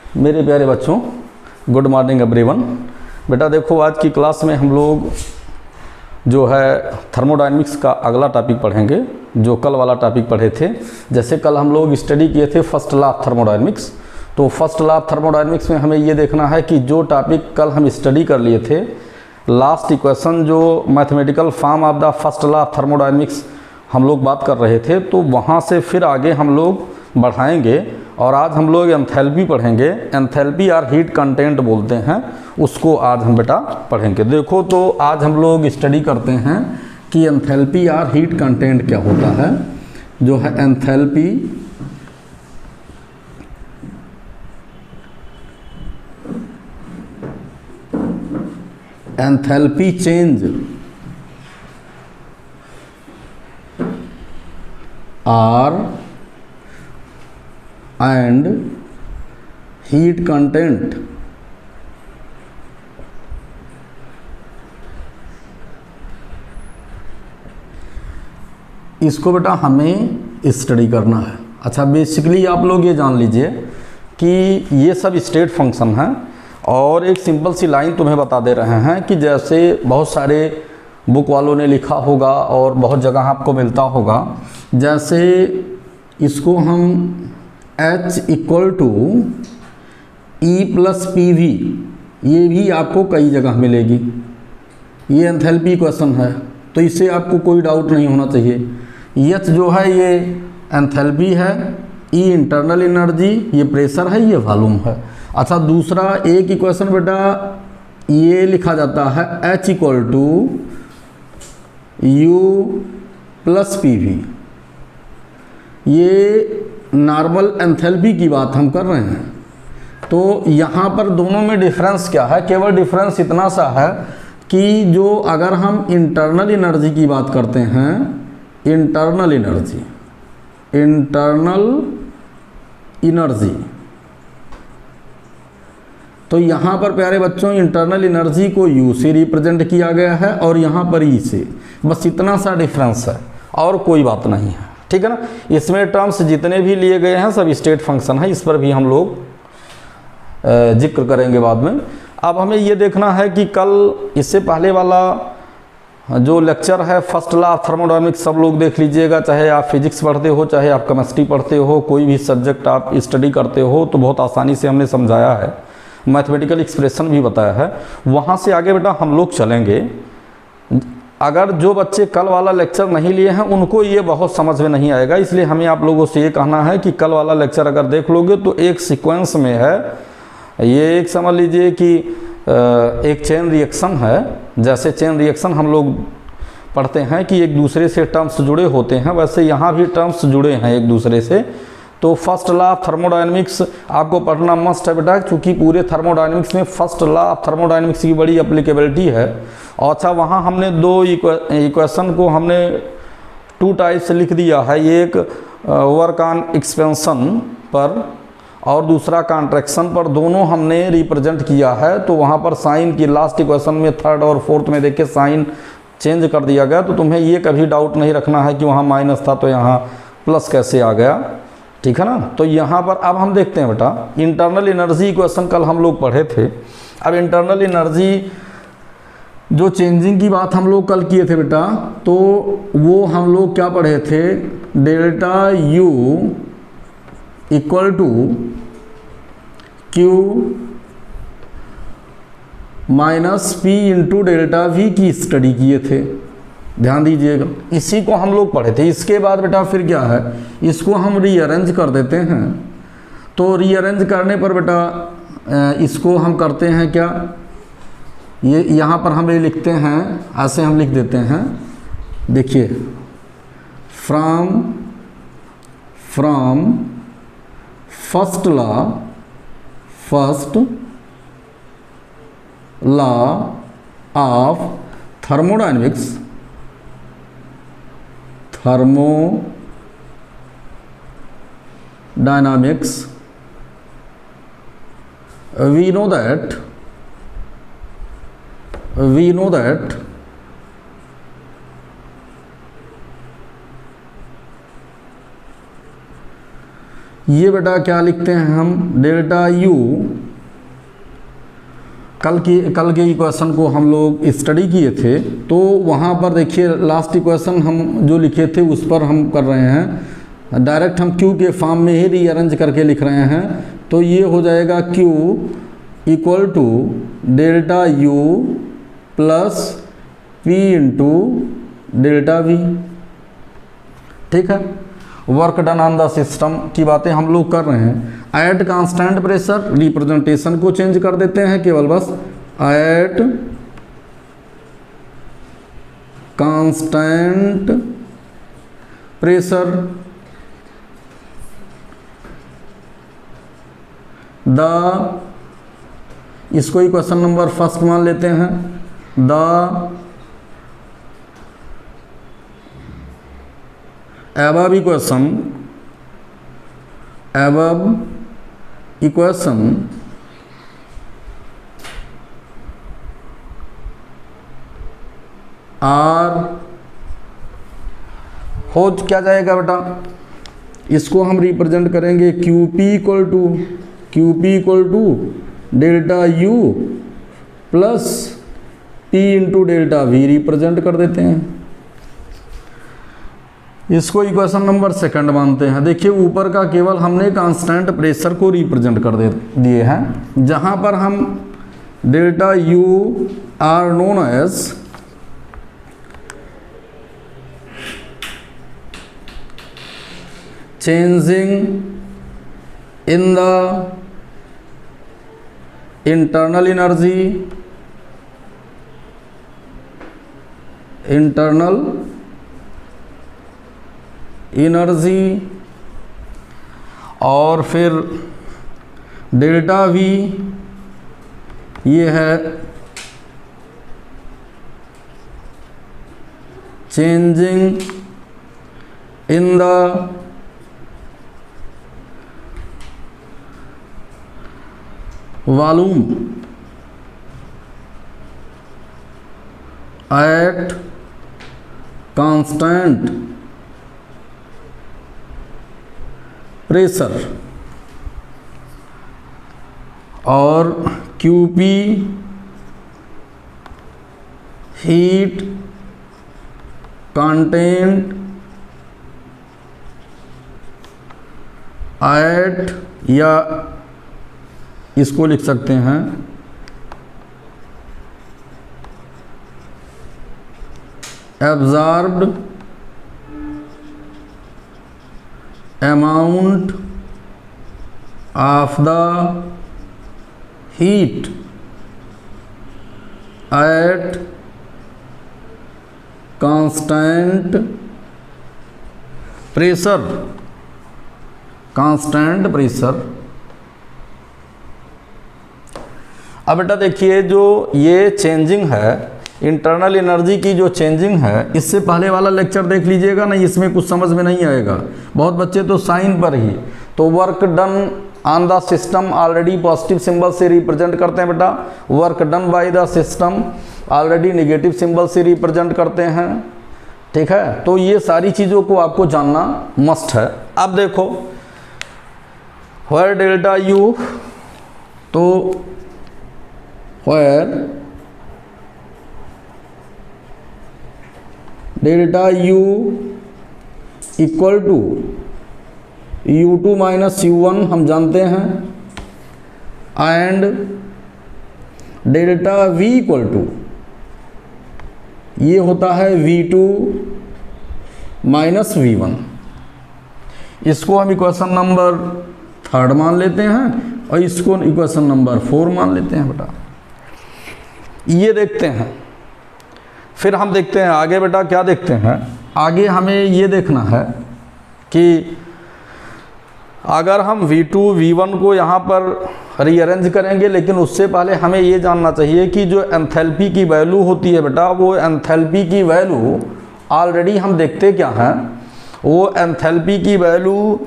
मेरे प्यारे बच्चों, गुड मॉर्निंग एवरीवन। बेटा देखो, आज की क्लास में हम लोग जो है थर्मोडायनेमिक्स का अगला टॉपिक पढ़ेंगे, जो कल वाला टॉपिक पढ़े थे। जैसे कल हम लोग स्टडी किए थे फर्स्ट लॉ ऑफ थर्मोडायनेमिक्स, तो फर्स्ट लॉ ऑफ थर्मोडायनेमिक्स में हमें ये देखना है कि जो टॉपिक कल हम स्टडी कर लिए थे, लास्ट इक्वेशन जो mathematical form of the first law of thermodynamics हम लोग बात कर रहे थे, तो वहाँ से फिर आगे हम लोग बढ़ाएंगे और आज हम लोग एंथैल्पी पढ़ेंगे। एंथैल्पी और हीट कंटेंट बोलते हैं, उसको आज हम बेटा पढ़ेंगे। देखो तो आज हम लोग स्टडी करते हैं कि एंथैल्पी और हीट कंटेंट क्या होता है। जो है enthalpy change are and heat content. इसको बेटा हमें स्टडी करना है। अच्छा, बेसिकली आप लोग ये जान लीजिए कि ये सब स्टेट फंक्शन हैं और एक सिंपल सी लाइन तुम्हें बता दे रहे हैं कि जैसे बहुत सारे बुक वालों ने लिखा होगा और बहुत जगह आपको मिलता होगा, जैसे इसको हम H equal to E plus P V, ये भी आपको कई जगह मिलेगी। ये एंथैल्पी क्वेश्चन है, तो इससे आपको कोई डाउट नहीं होना चाहिए। H जो है ये एंथैल्पी है, E इंटरनल एनर्जी, ये प्रेशर है, ये वॉल्यूम है। अच्छा, दूसरा एक इक्वेशन बेटा ये लिखा जाता है H equal to U plus P V. ये नॉर्मल एंथैल्पी की बात हम कर रहे हैं। तो यहाँ पर दोनों में डिफरेंस क्या है? केवल डिफरेंस इतना सा है कि जो अगर हम इंटरनल एनर्जी की बात करते हैं, इंटरनल एनर्जी, तो यहाँ पर प्यारे बच्चों इंटरनल एनर्जी को U से रिप्रेजेंट किया गया है और यहाँ पर E से। बस इतना सा डिफरेंस है और कोई बात नहीं है, ठीक है ना। इसमें टर्म्स जितने भी लिए गए हैं सब स्टेट फंक्शन है, इस पर भी हम लोग जिक्र करेंगे बाद में। अब हमें ये देखना है कि कल इससे पहले वाला जो लेक्चर है फर्स्ट लॉ ऑफ थर्मोडायनेमिक्स सब लोग देख लीजिएगा। चाहे आप फिजिक्स पढ़ते हो, चाहे आप केमिस्ट्री पढ़ते हो, कोई भी सब्जेक्ट आप स्टडी करते हो, तो बहुत आसानी से हमने समझाया है, मैथमेटिकल एक्सप्रेशन भी बताया है। वहाँ से आगे बेटा हम लोग चलेंगे। अगर जो बच्चे कल वाला लेक्चर नहीं लिए हैं उनको ये बहुत समझ में नहीं आएगा, इसलिए हमें आप लोगों से ये कहना है कि कल वाला लेक्चर अगर देख लोगे तो एक सीक्वेंस में है। ये एक समझ लीजिए कि एक चेन रिएक्शन है। जैसे चेन रिएक्शन हम लोग पढ़ते हैं कि एक दूसरे से टर्म्स जुड़े होते हैं, वैसे यहाँ भी टर्म्स जुड़े हैं एक दूसरे से। तो फर्स्ट लॉ ऑफ थर्मोडायनेमिक्स आपको पढ़ना मस्ट है बेटा, क्योंकि पूरे थर्मोडायनेमिक्स में फर्स्ट लॉ ऑफ थर्मोडायनेमिक्स की बड़ी एप्लीकेबिलिटी है। और अच्छा, वहाँ हमने दो इक्वेशन को हमने टू टाइप से लिख दिया है, एक वर्क ऑन एक्सपेंशन पर और दूसरा कॉन्ट्रैक्शन पर, दोनों हमने रिप्रेजेंट किया है। तो वहाँ पर साइन की लास्ट इक्वेशन में थर्ड और फोर्थ में देखिए साइन चेंज कर दिया गया। तो तुम्हें ये कभी डाउट नहीं रखना है कि वहाँ माइनस था तो यहाँ प्लस कैसे आ गया, ठीक है ना। तो यहाँ पर अब हम देखते हैं बेटा इंटरनल एनर्जी इक्वेशन कल हम लोग पढ़े थे। अब इंटरनल एनर्जी जो चेंजिंग की बात हम लोग कल किए थे बेटा, तो वो हम लोग क्या पढ़े थे, delta U equal to Q minus P into delta V की स्टडी किए थे, ध्यान दीजिएगा। इसी को हम लोग पढ़े थे। इसके बाद बेटा फिर क्या है, इसको हम रीअरेंज कर देते हैं। तो रीअरेंज करने पर बेटा इसको हम करते हैं क्या, ये यहाँ पर हम ये लिखते हैं, ऐसे हम लिख देते हैं। देखिए, from first law of thermodynamics, we know that ये बेटा क्या लिखते हैं हम, डेल्टा यू, कल के इक्वेशन को हम लोग स्टडी किए थे, तो वहाँ पर देखिए लास्ट इक्वेशन हम जो लिखे थे उस पर हम कर रहे हैं, डायरेक्ट हम क्यू के फॉर्म में ही रीअरेंज करके लिख रहे हैं। तो ये हो जाएगा Q equal to delta U plus P into delta V. ठीक है, work done on the system की बातें हम लोग कर रहे हैं। एट कांस्टेंट प्रेशर, रिप्रेजेंटेशन को चेंज कर देते हैं केवल बस, एट कांस्टेंट प्रेशर द, इसको इक्वेशन नंबर फर्स्ट मान लेते हैं, द above equation आर हो क्या जाएगा बेटा, इसको हम रिप्रेजेंट करेंगे Q P equal to delta U plus P into delta V represent कर देते हैं। इसको इक्वेशन नंबर सेकंड मानते हैं। देखिए ऊपर का केवल हमने कांस्टेंट प्रेशर को रिप्रेजेंट कर दिए हैं, जहां पर हम delta U are known as changing in the internal energy और फिर डेल्टा वी ये है changing in the volume at constant pressure, और क्यूपी हीट कंटेंट एट, या इसको लिख सकते हैं absorbed amount of the heat at constant pressure, अब बेटा देखिए जो ये चेंजिंग है, इंटरनल एनर्जी की जो चेंजिंग है, इससे पहले वाला लेक्चर देख लीजिएगा ना, इसमें कुछ समझ में नहीं आएगा। बहुत बच्चे तो साइन पर ही, तो work done on the system already positive symbol से रिप्रेजेंट करते हैं बेटा, work done by the system already negative symbol से रिप्रेजेंट करते हैं। ठीक है, तो ये सारी चीज़ों को आपको जानना मस्ट है। अब देखो व्हेयर डेल्टा यू, तो where delta U equal to U2 minus U1 हम जानते हैं, and delta V equal to ये होता है V2 माइनस V1। इसको हम इक्वेशन नंबर थर्ड मान लेते हैं और इसको इक्वेशन नंबर 4 मान लेते हैं बेटा। ये देखते हैं, फिर हम देखते हैं आगे बेटा क्या देखते हैं। आगे हमें ये देखना है कि अगर हम V2 V1 को यहाँ पर रीअरेंज करेंगे, लेकिन उससे पहले हमें ये जानना चाहिए कि जो एंथैल्पी की वैल्यू होती है बेटा, वो एंथैल्पी की वैल्यू ऑलरेडी हम देखते क्या हैं, वो एंथैल्पी की वैल्यू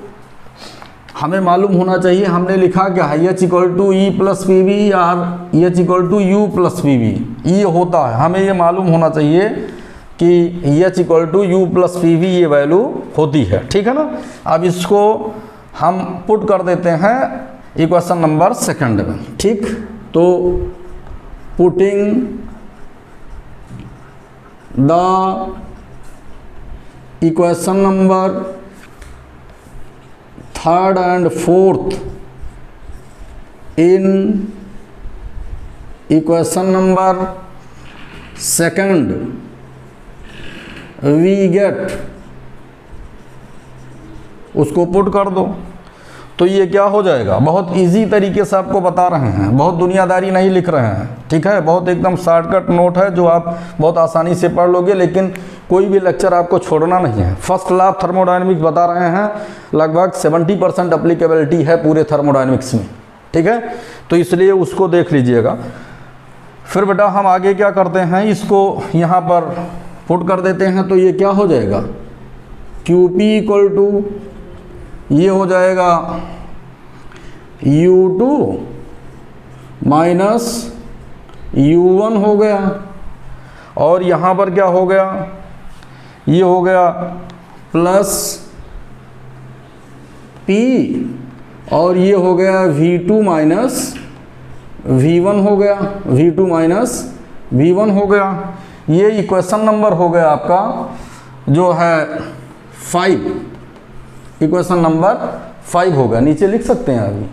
हमें मालूम होना चाहिए। हमने लिखा क्या है, H equal to E plus P V और H equal to U plus P V, ये होता है। हमें ये मालूम होना चाहिए कि H equal to U plus P V value वैल्यू होती है। ठीक है ना। अब इसको हम पुट कर देते हैं इक्वेशन नंबर सेकंड में। ठीक, तो putting the equation number third and fourth in equation number second we get, उसको पुट कर दो तो ये क्या हो जाएगा। बहुत इजी तरीके से आपको बता रहे हैं, बहुत दुनियादारी नहीं लिख रहे हैं। ठीक है, बहुत एकदम शॉर्टकट नोट है जो आप बहुत आसानी से पढ़ लोगे, लेकिन कोई भी लेक्चर आपको छोड़ना नहीं है। फर्स्ट लॉ ऑफ थर्मोडायनेमिक्स बता रहे हैं, लगभग 70% एप्लीकेबिलिटी है पूरे थर्मोडायनेमिक्स में। ठीक है, तो इसलिए उसको देख लीजिएगा। फिर बेटा हम आगे क्या करते हैं, इसको यहाँ पर पुट कर देते हैं तो ये क्या हो जाएगा, QP इक्वल टू ये हो जाएगा U2 माइनस U1 हो गया, और यहाँ पर क्या हो गया, ये हो गया प्लस P, और ये हो गया V2 माइनस V1 हो गया, V2 माइनस V1 हो गया। ये इक्वेशन नंबर हो गया आपका जो है 5, इक्वेशन नंबर 5 हो गया, नीचे लिख सकते हैं अभी।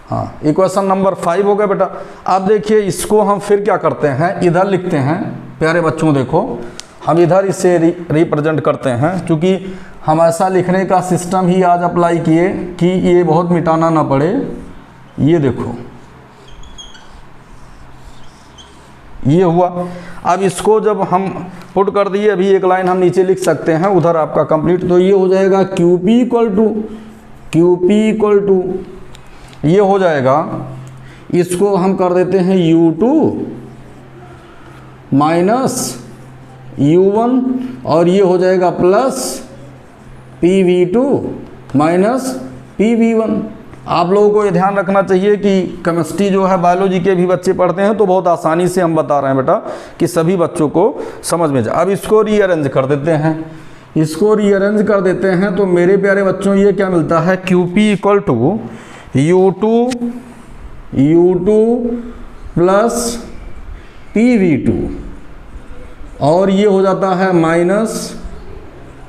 हाँ, इक्वेशन नंबर 5 हो गया बेटा। अब देखिए इसको हम फिर क्या करते हैं, इधर लिखते हैं। प्यारे बच्चों देखो, हम इधर इसे रिप्रेजेंट करते हैं, क्योंकि हम ऐसा लिखने का सिस्टम ही आज अप्लाई किए कि ये बहुत मिटाना ना पड़े। ये देखो ये हुआ। अब इसको जब हम पुट कर दिए, अभी एक लाइन हम नीचे लिख सकते हैं उधर आपका कंप्लीट, तो ये हो जाएगा QP इक्वल टू ये हो जाएगा, इसको हम कर देते हैं U2 माइनस U1, और ये हो जाएगा प्लस PV2 माइनस PV1। आप लोगों को ये ध्यान रखना चाहिए कि केमिस्ट्री जो है, बायोलॉजी के भी बच्चे पढ़ते हैं तो बहुत आसानी से हम बता रहे हैं बेटा कि सभी बच्चों को समझ में जाए। अब इसको रीअरेंज कर देते हैं, इसको रीअरेंज कर देते हैं तो मेरे प्यारे बच्चों ये क्या मिलता है, QP equal to U2 plus PV2, और ये हो जाता है माइनस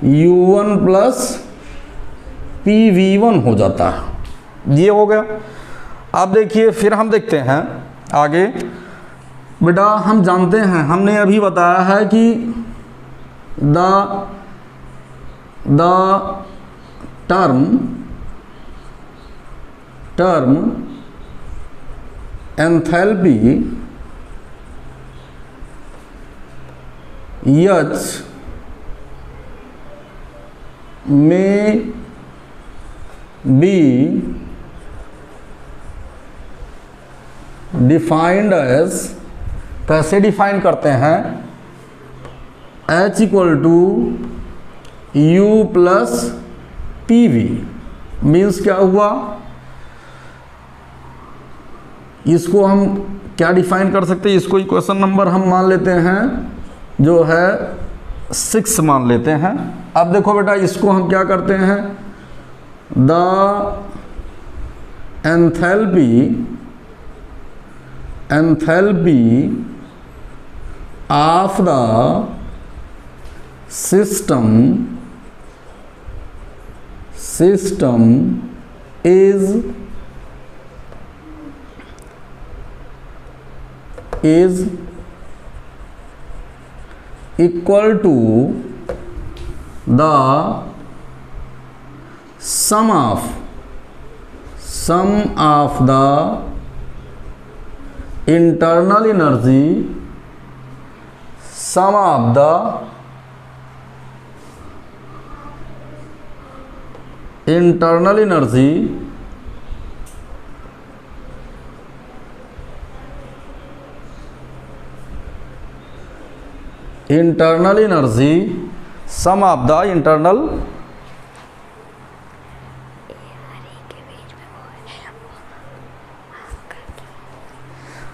U1 प्लस PV1 हो जाता है। ये हो गया। अब देखिए फिर हम देखते हैं आगे। बेटा हम जानते हैं, हमने अभी बताया है कि द टर्म एंथैल्पी H में be डिफाइंड एज, कैसे डिफाइन करते हैं, H equal to U plus PV। Means क्या हुआ, इसको हम क्या डिफाइन कर सकते हैं, इसको इक्वेशन नंबर हम मान लेते हैं जो है 6 मान लेते हैं। अब देखो बेटा इसको हम क्या करते हैं, the enthalpy of the system is equal to the sum of the internal energy, sum of the internal energy sum of the internal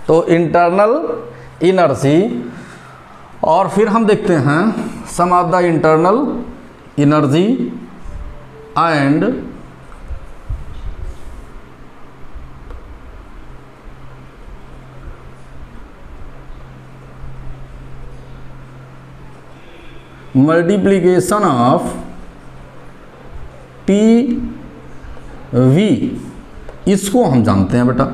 तो इंटरनल एनर्जी, और फिर हम देखते हैं sum of the internal energy and multiplication of P V, इसको हम जानते हैं बेटा,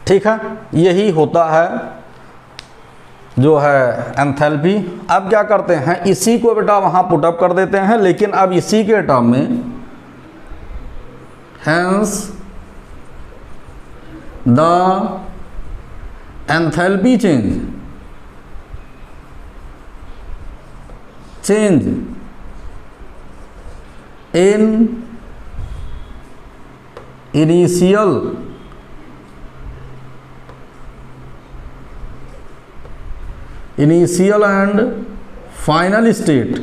ठीक है। यही होता है जो है एंथैल्पी। अब क्या करते हैं, इसी को बेटा वहाँ पुटअप कर देते हैं, लेकिन अब इसी के टर्म में hence the enthalpy change in initial and final state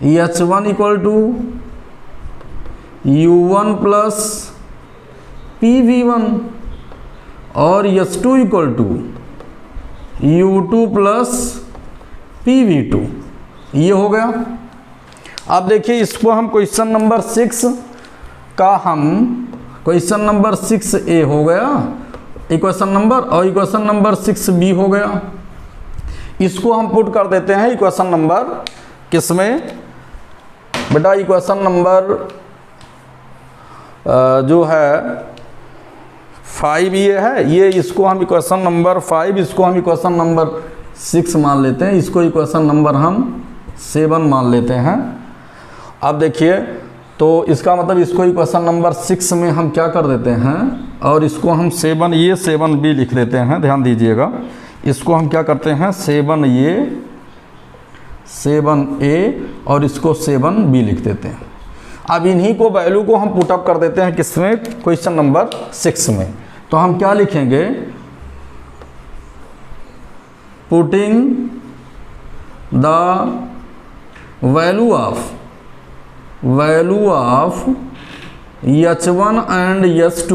H1 equal to U1 plus PV1 और H2 equal to U2 plus PV2, ये हो गया। अब देखिए इसको हम क्वेश्चन नंबर 6 का क्वेश्चन नंबर 6A हो गया इक्वेशन नंबर, और इक्वेशन नंबर 6B हो गया। इसको हम पुट कर देते हैं इक्वेशन नंबर किसमें बेटा, इक्वेशन नंबर जो है 5 ये है, ये इसको हम इक्वेशन नंबर 5, इसको हम इक्वेशन नंबर 6 मान लेते हैं, इसको इक्वेशन नंबर हम 7 मान लेते हैं। अब देखिए तो इसका मतलब इसको इक्वेशन नंबर 6 में हम क्या कर देते हैं, और इसको हम 7, ये 7B लिख देते हैं, ध्यान दीजिएगा। इसको हम क्या करते हैं 7A, 7A और इसको 7B लिख देते हैं। अब इन्हीं को वैल्यू को हम पुटअप कर देते हैं किसमें, क्वेश्चन नंबर 6 में। तो हम क्या लिखेंगे, putting the value of H1 and H2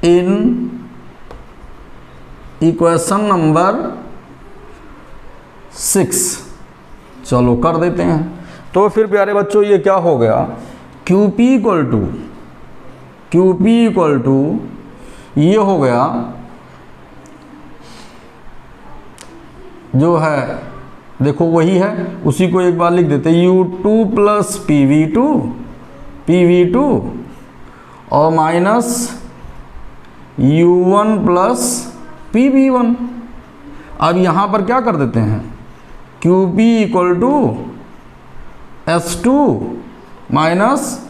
in equation number 6, चलो कर देते हैं। तो फिर प्यारे बच्चों ये क्या हो गया, QP इक्वल टू ये हो गया जो है, देखो वही है, उसी को एक बार लिख देते हैं, U2 प्लस PV2 और माइनस U1 प्लस PV1। अब यहाँ पर क्या कर देते हैं, QP equal to H2 minus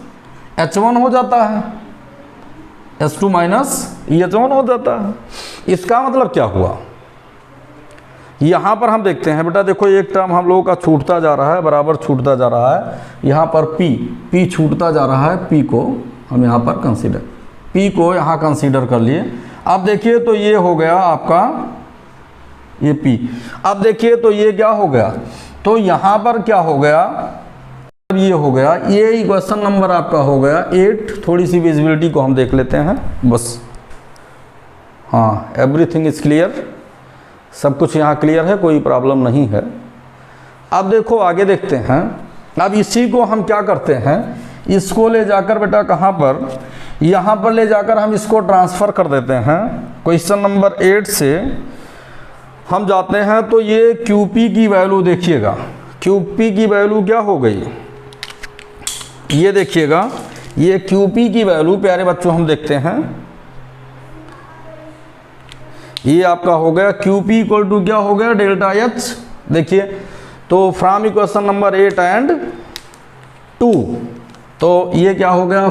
H1 हो जाता है, H2 माइनस H1 हो जाता है। इसका मतलब क्या हुआ, यहाँ पर हम देखते हैं बेटा, देखो एक टर्म हम लोगों का छूटता जा रहा है, बराबर छूटता जा रहा है। यहाँ पर P छूटता जा रहा है, P को हम यहाँ पर कंसीडर, P को यहाँ कंसीडर कर लिए। अब देखिए तो ये हो गया आपका ये P। अब देखिए तो ये क्या हो गया, तो यहाँ पर क्या हो गया, ये हो गया, ये इक्वेशन नंबर आपका हो गया 8। थोड़ी सी विजिबिलिटी को हम देख लेते हैं बस, हाँ एवरीथिंग इज क्लियर, सब कुछ यहाँ क्लियर है, कोई प्रॉब्लम नहीं है। अब देखो आगे देखते हैं। अब इसी को हम क्या करते हैं, इसको ले जाकर बेटा कहाँ पर, यहाँ पर ले जाकर हम इसको ट्रांसफ़र कर देते हैं। क्वेश्चन नंबर 8 से हम जाते हैं, तो ये QP की वैल्यू देखिएगा, QP की वैल्यू क्या हो गई, ये देखिएगा, ये QP की वैल्यू प्यारे बच्चों हम देखते हैं, ये आपका हो गया QP इक्वल टू क्या हो गया, डेल्टा H। देखिए तो फ्रॉम इक्वेशन नंबर 8 एंड 2, तो ये क्या हो गया,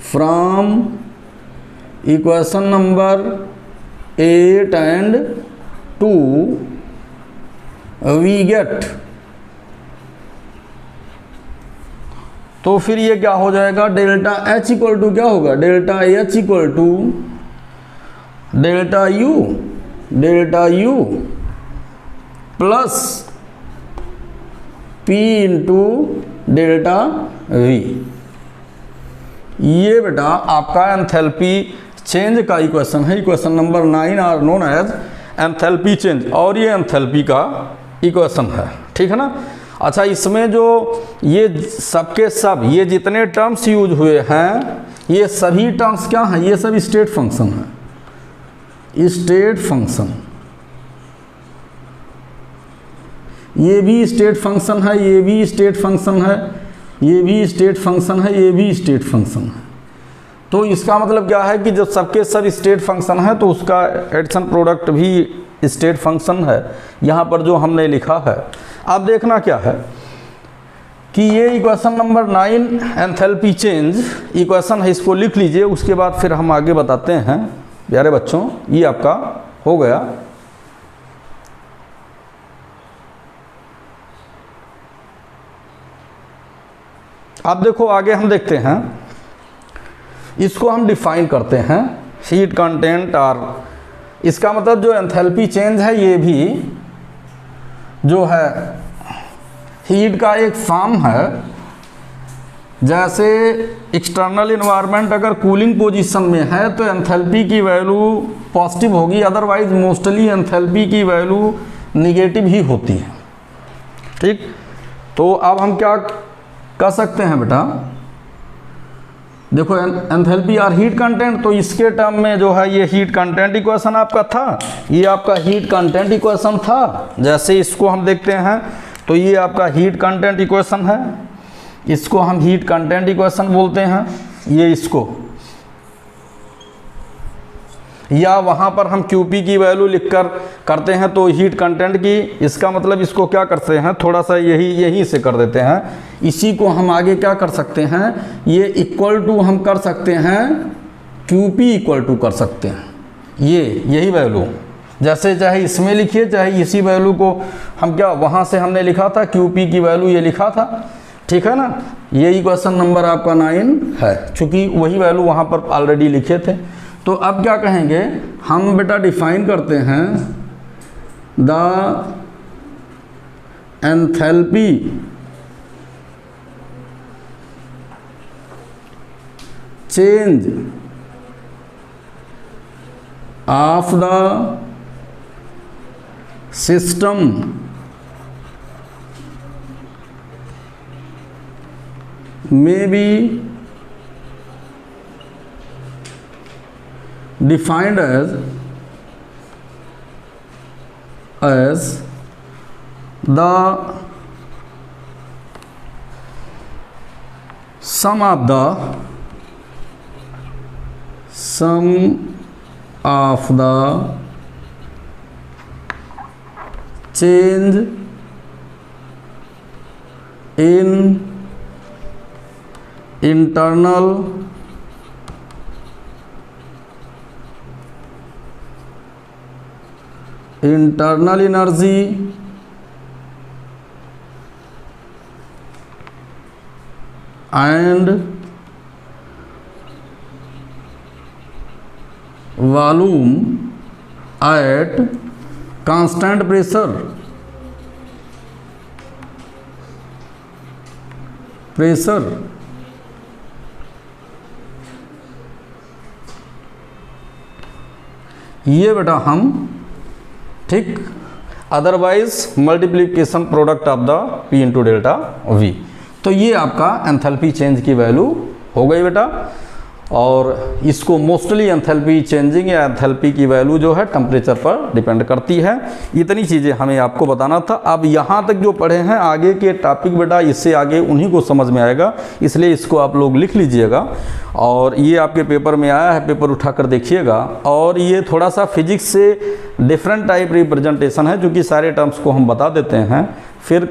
from equation number 8 and 2 we get, तो फिर ये क्या हो जाएगा, डेल्टा H इक्वल टू क्या होगा, delta H equal to delta U plus P into delta V। ये बेटा आपका एंथैल्पी चेंज का इक्वेशन है, equation number 9 are known as enthalpy change, और ये एंथैल्पी का इक्वेशन है, ठीक है ना। अच्छा, इसमें जो ये सबके सब ये जितने टर्म्स यूज हुए हैं, ये सभी टर्म्स क्या हैं? ये सब स्टेट फंक्शन है। स्टेट फंक्शन, ये भी स्टेट फंक्शन है, ये भी स्टेट फंक्शन है, ये भी स्टेट फंक्शन है, ये भी स्टेट फंक्शन है। तो इसका मतलब क्या है कि जब सबके सब स्टेट फंक्शन है तो उसका एडिशन प्रोडक्ट भी स्टेट फंक्शन है। यहाँ पर जो हमने लिखा है, अब देखना क्या है कि ये equation number 9 enthalpy change equation है, इसको लिख लीजिए, उसके बाद फिर हम आगे बताते हैं। प्यारे बच्चों, ये आपका हो गया। अब देखो आगे हम देखते हैं, इसको हम डिफाइन करते हैं, हीट कंटेंट। और इसका मतलब जो एंथैल्पी चेंज है ये भी जो है हीट का एक फॉर्म है। जैसे एक्सटर्नल इन्वायरमेंट अगर कूलिंग पोजीशन में है तो एंथैल्पी की वैल्यू पॉजिटिव होगी, अदरवाइज मोस्टली एंथैल्पी की वैल्यू निगेटिव ही होती है। ठीक, तो अब हम क्या कर सकते हैं बेटा, देखो एंथैल्पी और हीट कंटेंट, तो इसके टर्म में जो है ये हीट कंटेंट इक्वेशन आपका था, ये आपका हीट कंटेंट इक्वेशन था। जैसे इसको हम देखते हैं तो ये आपका हीट कंटेंट इक्वेशन है, इसको हम हीट कंटेंट इक्वेशन बोलते हैं। ये इसको, या वहाँ पर हम QP की वैल्यू लिखकर करते हैं तो हीट कंटेंट की, इसका मतलब इसको क्या करते हैं, थोड़ा सा यही से कर देते हैं। इसी को हम आगे क्या कर सकते हैं, ये इक्वल टू हम कर सकते हैं QP इक्वल टू कर सकते हैं, यही वैल्यू जैसे चाहे इसमें लिखिए चाहे इसी वैल्यू को हम क्या वहाँ से हमने लिखा था QP की वैल्यू ये लिखा था। ठीक है ना, ये इक्वेशन नंबर आपका 9 है, चूँकि वही वैल्यू वहाँ पर ऑलरेडी लिखे थे। तो अब क्या कहेंगे हम बेटा, डिफाइन करते हैं the enthalpy change of the system may be defined as the sum of the change in internal energy and volume at constant pressure ये बेटा हम ठीक, otherwise multiplication product of the P into delta V। तो ये आपका enthalpy change की value हो गई बेटा, और इसको मोस्टली एंथैल्पी चेंजिंग या एंथैल्पी की वैल्यू जो है टेम्परेचर पर डिपेंड करती है। इतनी चीज़ें हमें आपको बताना था। अब यहाँ तक जो पढ़े हैं, आगे के टॉपिक बेटा इससे आगे उन्हीं को समझ में आएगा, इसलिए इसको आप लोग लिख लीजिएगा। और ये आपके पेपर में आया है, पेपर उठाकर देखिएगा। और ये थोड़ा सा फिजिक्स से डिफरेंट टाइप रिप्रेजेंटेशन है, जो कि सारे टर्म्स को हम बता देते हैं। फिर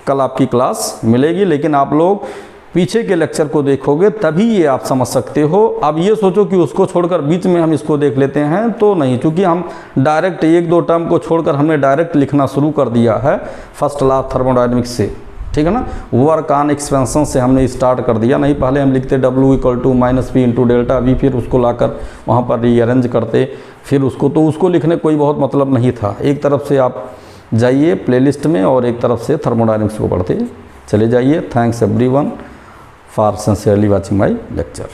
कल आपकी क्लास मिलेगी, लेकिन आप लोग पीछे के लेक्चर को देखोगे तभी ये आप समझ सकते हो। अब ये सोचो कि उसको छोड़कर बीच में हम इसको देख लेते हैं, तो नहीं, क्योंकि हम डायरेक्ट 1-2 टर्म को छोड़कर हमने डायरेक्ट लिखना शुरू कर दिया है फर्स्ट लॉ ऑफ थर्मोडायनेमिक्स से। ठीक है ना, वर्क ऑन एक्सपेंशन से हमने स्टार्ट कर दिया। नहीं, पहले हम लिखते W = -P into delta V, फिर उसको लाकर वहाँ पर रीअरेंज करते, फिर उसको, तो उसको लिखने कोई बहुत मतलब नहीं था। एक तरफ से आप जाइए प्लेलिस्ट में और एक तरफ से थर्मोडायनेमिक्स को पढ़ते चले जाइए। Thanks everyone for sincerely watching my lecture.